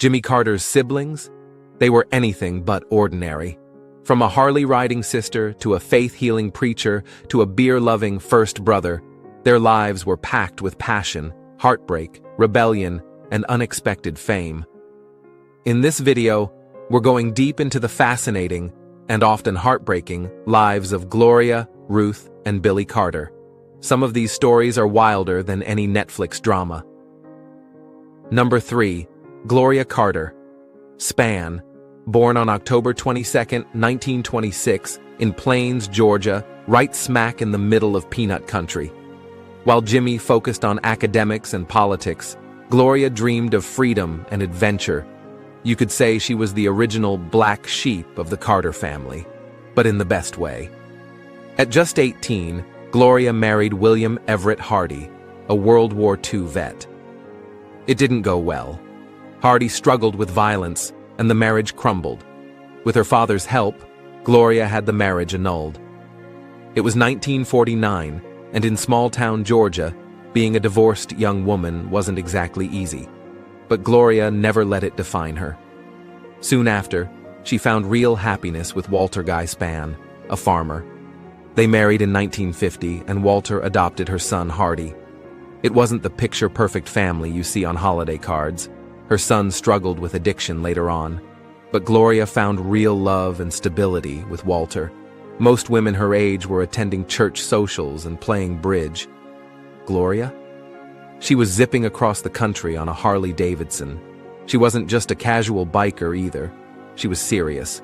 Jimmy Carter's siblings? They were anything but ordinary. From a Harley-riding sister to a faith-healing preacher to a beer-loving first brother, their lives were packed with passion, heartbreak, rebellion, and unexpected fame. In this video, we're going deep into the fascinating and often heartbreaking lives of Gloria, Ruth, and Billy Carter. Some of these stories are wilder than any Netflix drama. Number 3. Gloria Carter. Span. Born on October 22, 1926, in Plains, Georgia, right smack in the middle of peanut country. While Jimmy focused on academics and politics, Gloria dreamed of freedom and adventure. You could say she was the original black sheep of the Carter family, but in the best way. At just 18, Gloria married William Everett Hardy, a World War II vet. It didn't go well. Hardy struggled with violence, and the marriage crumbled. With her father's help, Gloria had the marriage annulled. It was 1949, and in small-town Georgia, being a divorced young woman wasn't exactly easy. But Gloria never let it define her. Soon after, she found real happiness with Walter Guy Span, a farmer. They married in 1950, and Walter adopted her son Hardy. It wasn't the picture-perfect family you see on holiday cards. Her son struggled with addiction later on, but Gloria found real love and stability with Walter. Most women her age were attending church socials and playing bridge. Gloria? She was zipping across the country on a Harley-Davidson. She wasn't just a casual biker either. She was serious.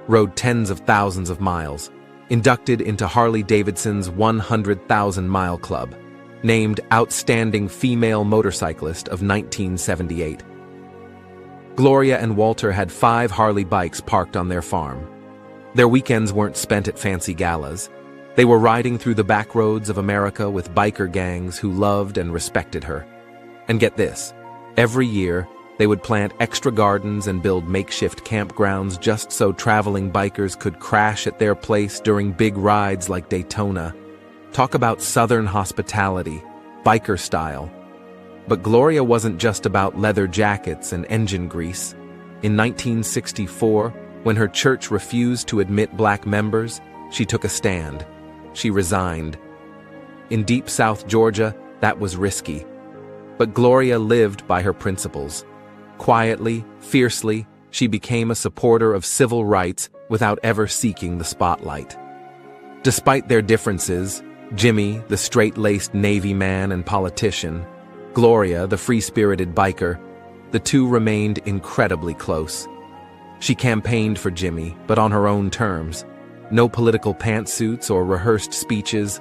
Rode tens of thousands of miles. Inducted into Harley-Davidson's 100,000-mile club. Named Outstanding Female Motorcyclist of 1978. Gloria and Walter had 5 Harley bikes parked on their farm. Their weekends weren't spent at fancy galas. They were riding through the back roads of America with biker gangs who loved and respected her. And get this, every year, they would plant extra gardens and build makeshift campgrounds just so traveling bikers could crash at their place during big rides like Daytona. Talk about Southern hospitality, biker style. But Gloria wasn't just about leather jackets and engine grease. In 1964, when her church refused to admit black members, she took a stand. She resigned. In deep South Georgia, that was risky. But Gloria lived by her principles. Quietly, fiercely, she became a supporter of civil rights without ever seeking the spotlight. Despite their differences, Jimmy, the straight-laced Navy man and politician, Gloria, the free-spirited biker, the two remained incredibly close. She campaigned for Jimmy, but on her own terms. No political pantsuits or rehearsed speeches.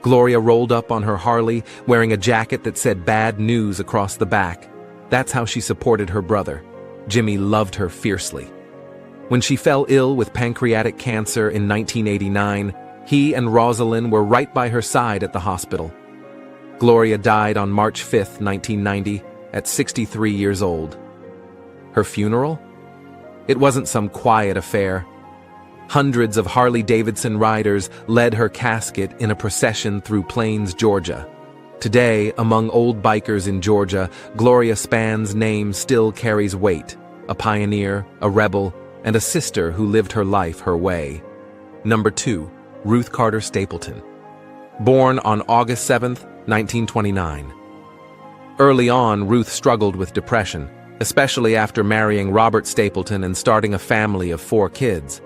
Gloria rolled up on her Harley, wearing a jacket that said bad news across the back. That's how she supported her brother. Jimmy loved her fiercely. When she fell ill with pancreatic cancer in 1989, he and Rosalind were right by her side at the hospital. Gloria died on March 5, 1990, at 63 years old. Her funeral? It wasn't some quiet affair. Hundreds of Harley-Davidson riders led her casket in a procession through Plains, Georgia. Today, among old bikers in Georgia, Gloria Span's name still carries weight. A pioneer, a rebel, and a sister who lived her life her way. Number 2. Ruth Carter Stapleton. Born on August 7, 1929. Early on, Ruth struggled with depression, especially after marrying Robert Stapleton and starting a family of 4 kids.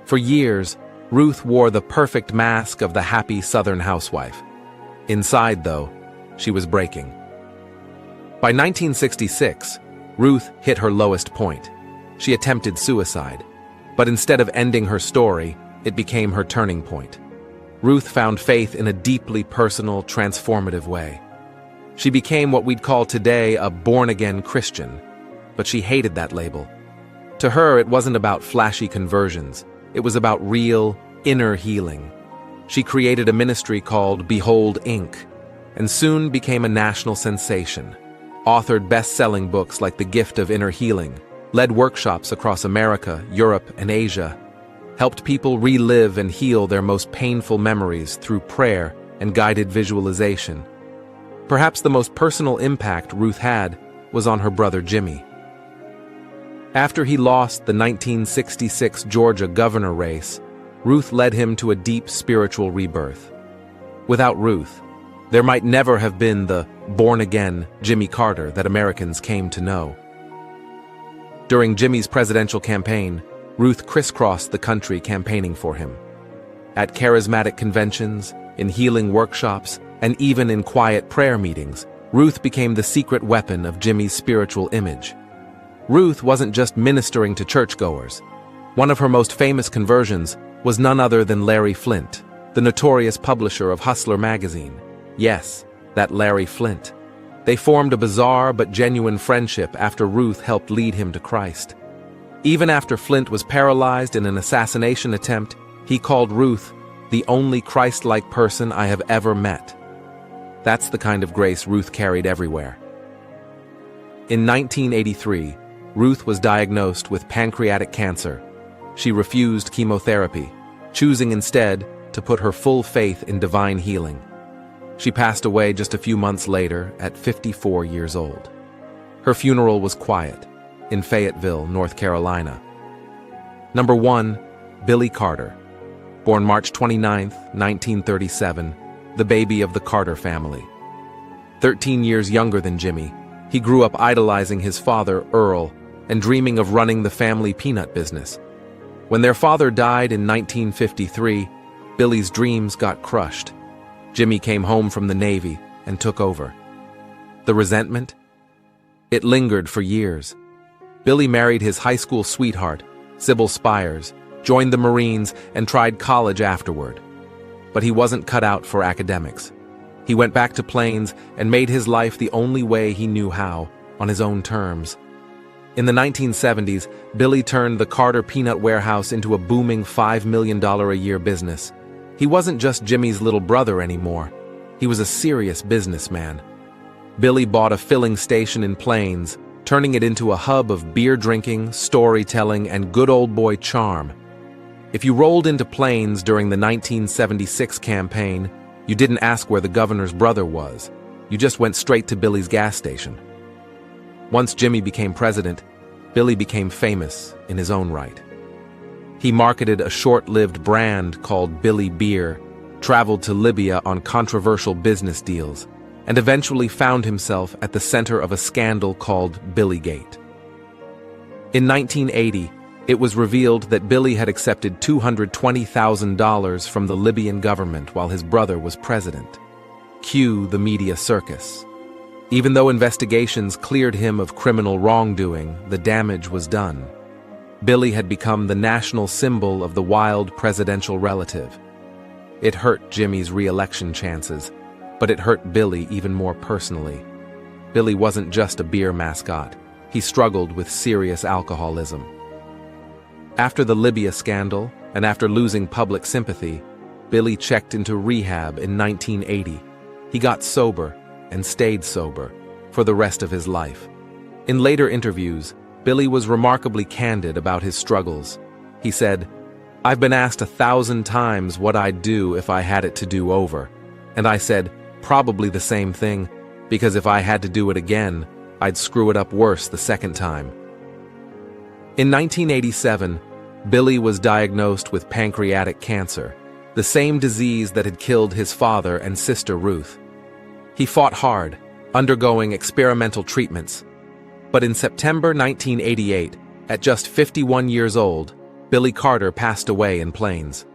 For years, Ruth wore the perfect mask of the happy Southern housewife. Inside, though, she was breaking. By 1966, Ruth hit her lowest point. She attempted suicide, but instead of ending her story, it became her turning point. Ruth found faith in a deeply personal, transformative way. She became what we'd call today a born-again Christian, but she hated that label. To her, it wasn't about flashy conversions. It was about real, inner healing. She created a ministry called Behold, Inc., and soon became a national sensation. Authored best-selling books like The Gift of Inner Healing, led workshops across America, Europe, and Asia, helped people relive and heal their most painful memories through prayer and guided visualization. Perhaps the most personal impact Ruth had was on her brother Jimmy. After he lost the 1966 Georgia governor race, Ruth led him to a deep spiritual rebirth. Without Ruth, there might never have been the born-again Jimmy Carter that Americans came to know. During Jimmy's presidential campaign, Ruth crisscrossed the country campaigning for him. At charismatic conventions, in healing workshops, and even in quiet prayer meetings, Ruth became the secret weapon of Jimmy's spiritual image. Ruth wasn't just ministering to churchgoers. One of her most famous conversions was none other than Larry Flynt, the notorious publisher of Hustler magazine. Yes, that Larry Flynt. They formed a bizarre but genuine friendship after Ruth helped lead him to Christ. Even after Flynt was paralyzed in an assassination attempt, he called Ruth the only Christ-like person I have ever met. That's the kind of grace Ruth carried everywhere. In 1983, Ruth was diagnosed with pancreatic cancer. She refused chemotherapy, choosing instead to put her full faith in divine healing. She passed away just a few months later at 54 years old. Her funeral was quiet, in Fayetteville, North Carolina. Number 1, Billy Carter. Born March 29, 1937, the baby of the Carter family. 13 years younger than Jimmy, he grew up idolizing his father, Earl, and dreaming of running the family peanut business. When their father died in 1953, Billy's dreams got crushed. Jimmy came home from the Navy and took over. The resentment? It lingered for years. Billy married his high school sweetheart, Sybil Spires, joined the Marines, and tried college afterward. But he wasn't cut out for academics. He went back to Plains and made his life the only way he knew how, on his own terms. In the 1970s, Billy turned the Carter Peanut Warehouse into a booming $5 million a year business. He wasn't just Jimmy's little brother anymore. He was a serious businessman. Billy bought a filling station in Plains, turning it into a hub of beer drinking, storytelling, and good old boy charm. If you rolled into Plains during the 1976 campaign, you didn't ask where the governor's brother was. You just went straight to Billy's gas station. Once Jimmy became president, Billy became famous in his own right. He marketed a short-lived brand called Billy Beer, traveled to Libya on controversial business deals, and eventually found himself at the center of a scandal called Billygate. In 1980, it was revealed that Billy had accepted $220,000 from the Libyan government while his brother was president. Cue the media circus. Even though investigations cleared him of criminal wrongdoing, the damage was done. Billy had become the national symbol of the wild presidential relative. It hurt Jimmy's re-election chances, but it hurt Billy even more personally. Billy wasn't just a beer mascot. He struggled with serious alcoholism. After the Libya scandal, and after losing public sympathy, Billy checked into rehab in 1980. He got sober, and stayed sober, for the rest of his life. In later interviews, Billy was remarkably candid about his struggles. He said, "I've been asked 1,000 times what I'd do if I had it to do over. And I said, probably the same thing, because if I had to do it again, I'd screw it up worse the second time." In 1987, Billy was diagnosed with pancreatic cancer, the same disease that had killed his father and sister Ruth. He fought hard, undergoing experimental treatments. But in September 1988, at just 51 years old, Billy Carter passed away in Plains.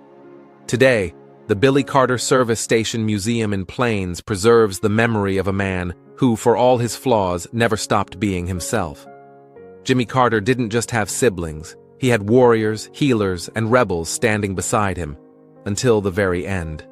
Today, the Billy Carter Service Station Museum in Plains preserves the memory of a man who, for all his flaws, never stopped being himself. Jimmy Carter didn't just have siblings. He had warriors, healers, and rebels standing beside him, until the very end.